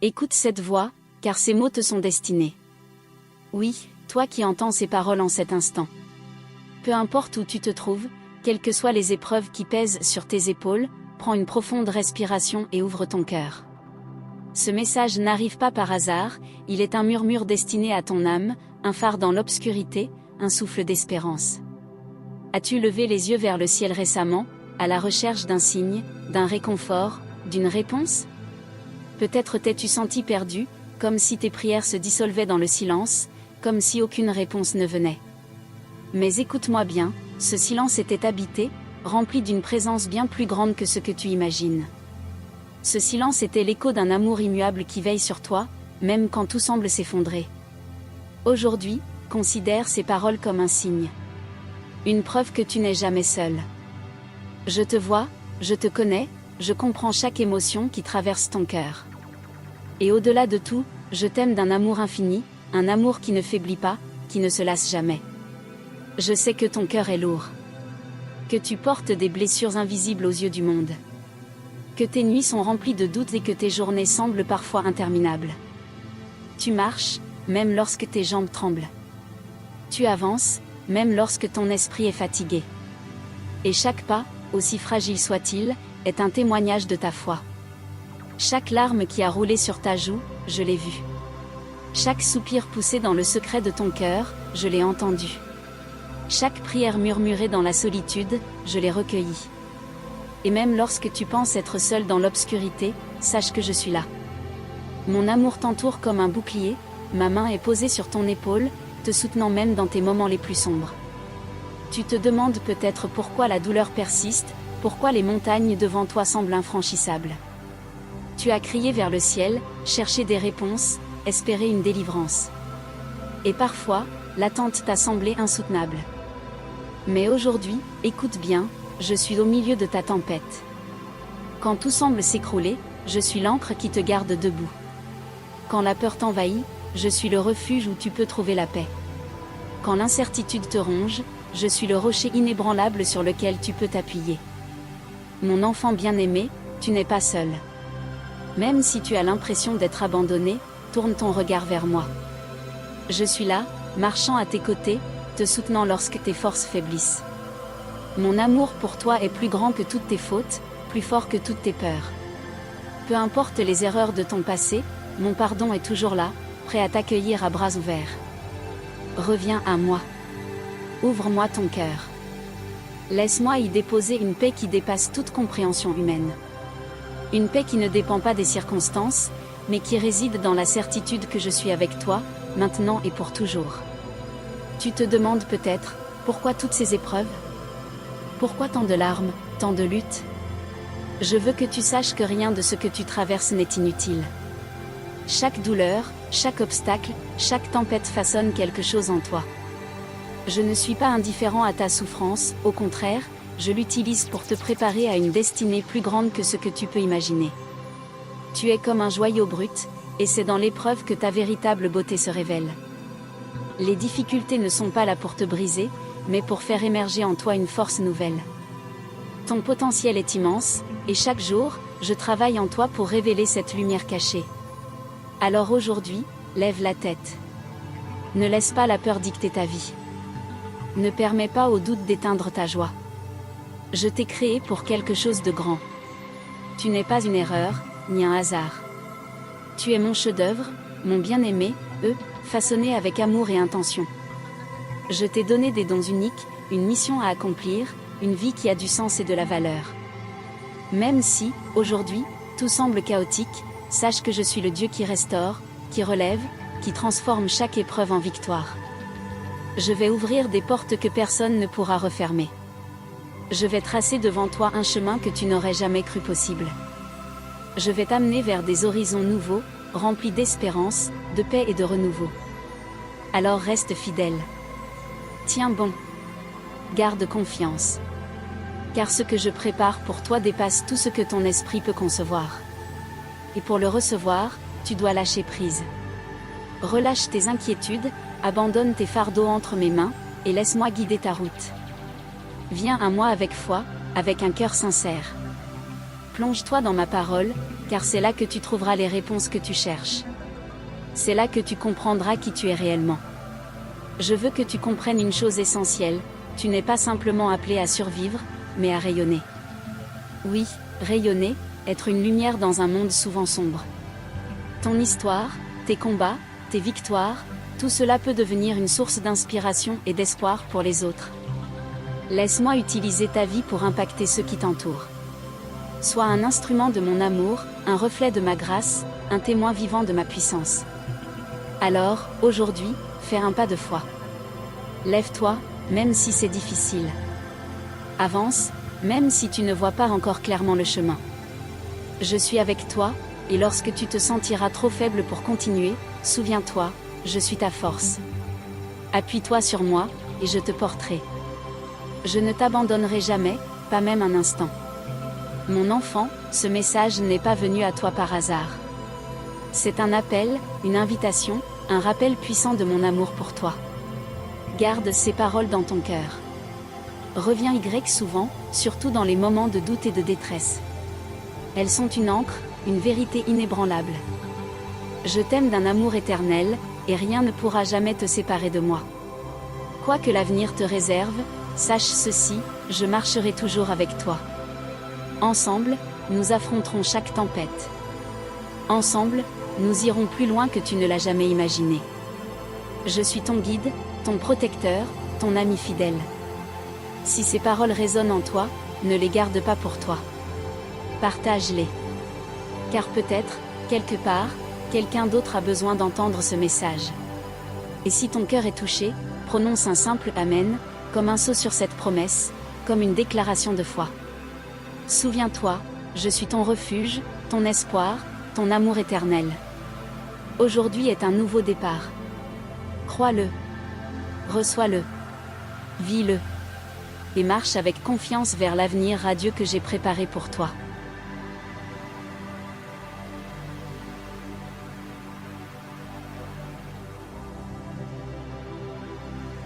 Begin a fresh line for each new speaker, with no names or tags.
Écoute cette voix, car ces mots te sont destinés. Oui, toi qui entends ces paroles en cet instant. Peu importe où tu te trouves, quelles que soient les épreuves qui pèsent sur tes épaules, prends une profonde respiration et ouvre ton cœur. Ce message n'arrive pas par hasard, il est un murmure destiné à ton âme, un phare dans l'obscurité, un souffle d'espérance. As-tu levé les yeux vers le ciel récemment, à la recherche d'un signe, d'un réconfort, d'une réponse? Peut-être t'es-tu senti perdu, comme si tes prières se dissolvaient dans le silence, comme si aucune réponse ne venait. Mais écoute-moi bien, ce silence était habité, rempli d'une présence bien plus grande que ce que tu imagines. Ce silence était l'écho d'un amour immuable qui veille sur toi, même quand tout semble s'effondrer. Aujourd'hui, considère ces paroles comme un signe. Une preuve que tu n'es jamais seul. Je te vois, je te connais, je comprends chaque émotion qui traverse ton cœur. Et au-delà de tout, je t'aime d'un amour infini, un amour qui ne faiblit pas, qui ne se lasse jamais. Je sais que ton cœur est lourd. Que tu portes des blessures invisibles aux yeux du monde. Que tes nuits sont remplies de doutes et que tes journées semblent parfois interminables. Tu marches, même lorsque tes jambes tremblent. Tu avances, même lorsque ton esprit est fatigué. Et chaque pas, aussi fragile soit-il, est un témoignage de ta foi. Chaque larme qui a roulé sur ta joue, je l'ai vue. Chaque soupir poussé dans le secret de ton cœur, je l'ai entendu. Chaque prière murmurée dans la solitude, je l'ai recueillie. Et même lorsque tu penses être seul dans l'obscurité, sache que je suis là. Mon amour t'entoure comme un bouclier, ma main est posée sur ton épaule, te soutenant même dans tes moments les plus sombres. Tu te demandes peut-être pourquoi la douleur persiste, pourquoi les montagnes devant toi semblent infranchissables. Tu as crié vers le ciel, cherché des réponses, espéré une délivrance. Et parfois, l'attente t'a semblé insoutenable. Mais aujourd'hui, écoute bien, je suis au milieu de ta tempête. Quand tout semble s'écrouler, je suis l'ancre qui te garde debout. Quand la peur t'envahit, je suis le refuge où tu peux trouver la paix. Quand l'incertitude te ronge, je suis le rocher inébranlable sur lequel tu peux t'appuyer. Mon enfant bien-aimé, tu n'es pas seul. Même si tu as l'impression d'être abandonné, tourne ton regard vers moi. Je suis là, marchant à tes côtés, te soutenant lorsque tes forces faiblissent. Mon amour pour toi est plus grand que toutes tes fautes, plus fort que toutes tes peurs. Peu importe les erreurs de ton passé, mon pardon est toujours là, prêt à t'accueillir à bras ouverts. Reviens à moi. Ouvre-moi ton cœur. Laisse-moi y déposer une paix qui dépasse toute compréhension humaine. Une paix qui ne dépend pas des circonstances, mais qui réside dans la certitude que je suis avec toi, maintenant et pour toujours. Tu te demandes peut-être, pourquoi toutes ces épreuves? Pourquoi tant de larmes, tant de luttes? Je veux que tu saches que rien de ce que tu traverses n'est inutile. Chaque douleur, chaque obstacle, chaque tempête façonne quelque chose en toi. Je ne suis pas indifférent à ta souffrance, au contraire, je l'utilise pour te préparer à une destinée plus grande que ce que tu peux imaginer. Tu es comme un joyau brut, et c'est dans l'épreuve que ta véritable beauté se révèle. Les difficultés ne sont pas là pour te briser, mais pour faire émerger en toi une force nouvelle. Ton potentiel est immense, et chaque jour, je travaille en toi pour révéler cette lumière cachée. Alors aujourd'hui, lève la tête. Ne laisse pas la peur dicter ta vie. Ne permets pas au doute d'éteindre ta joie. Je t'ai créé pour quelque chose de grand. Tu n'es pas une erreur, ni un hasard. Tu es mon chef-d'œuvre, mon bien-aimé, façonné avec amour et intention. Je t'ai donné des dons uniques, une mission à accomplir, une vie qui a du sens et de la valeur. Même si, aujourd'hui, tout semble chaotique, sache que je suis le Dieu qui restaure, qui relève, qui transforme chaque épreuve en victoire. Je vais ouvrir des portes que personne ne pourra refermer. Je vais tracer devant toi un chemin que tu n'aurais jamais cru possible. Je vais t'amener vers des horizons nouveaux, remplis d'espérance, de paix et de renouveau. Alors reste fidèle. Tiens bon. Garde confiance. Car ce que je prépare pour toi dépasse tout ce que ton esprit peut concevoir. Et pour le recevoir, tu dois lâcher prise. Relâche tes inquiétudes, abandonne tes fardeaux entre mes mains, et laisse-moi guider ta route. Viens à moi avec foi, avec un cœur sincère. Plonge-toi dans ma parole, car c'est là que tu trouveras les réponses que tu cherches. C'est là que tu comprendras qui tu es réellement. Je veux que tu comprennes une chose essentielle, tu n'es pas simplement appelé à survivre, mais à rayonner. Oui, rayonner, être une lumière dans un monde souvent sombre. Ton histoire, tes combats, tes victoires, tout cela peut devenir une source d'inspiration et d'espoir pour les autres. Laisse-moi utiliser ta vie pour impacter ceux qui t'entourent. Sois un instrument de mon amour, un reflet de ma grâce, un témoin vivant de ma puissance. Alors, aujourd'hui, fais un pas de foi. Lève-toi, même si c'est difficile. Avance, même si tu ne vois pas encore clairement le chemin. Je suis avec toi, et lorsque tu te sentiras trop faible pour continuer, souviens-toi, je suis ta force. Appuie-toi sur moi, et je te porterai. Je ne t'abandonnerai jamais, pas même un instant. Mon enfant, ce message n'est pas venu à toi par hasard. C'est un appel, une invitation, un rappel puissant de mon amour pour toi. Garde ces paroles dans ton cœur. Reviens souvent, surtout dans les moments de doute et de détresse. Elles sont une encre, une vérité inébranlable. Je t'aime d'un amour éternel, et rien ne pourra jamais te séparer de moi. Quoi que l'avenir te réserve, sache ceci, je marcherai toujours avec toi. Ensemble, nous affronterons chaque tempête. Ensemble, nous irons plus loin que tu ne l'as jamais imaginé. Je suis ton guide, ton protecteur, ton ami fidèle. Si ces paroles résonnent en toi, ne les garde pas pour toi. Partage-les. Car peut-être, quelque part, quelqu'un d'autre a besoin d'entendre ce message. Et si ton cœur est touché, prononce un simple Amen, comme un sceau sur cette promesse, comme une déclaration de foi. Souviens-toi, je suis ton refuge, ton espoir, ton amour éternel. Aujourd'hui est un nouveau départ. Crois-le. Reçois-le. Vis-le. Et marche avec confiance vers l'avenir radieux que j'ai préparé pour toi.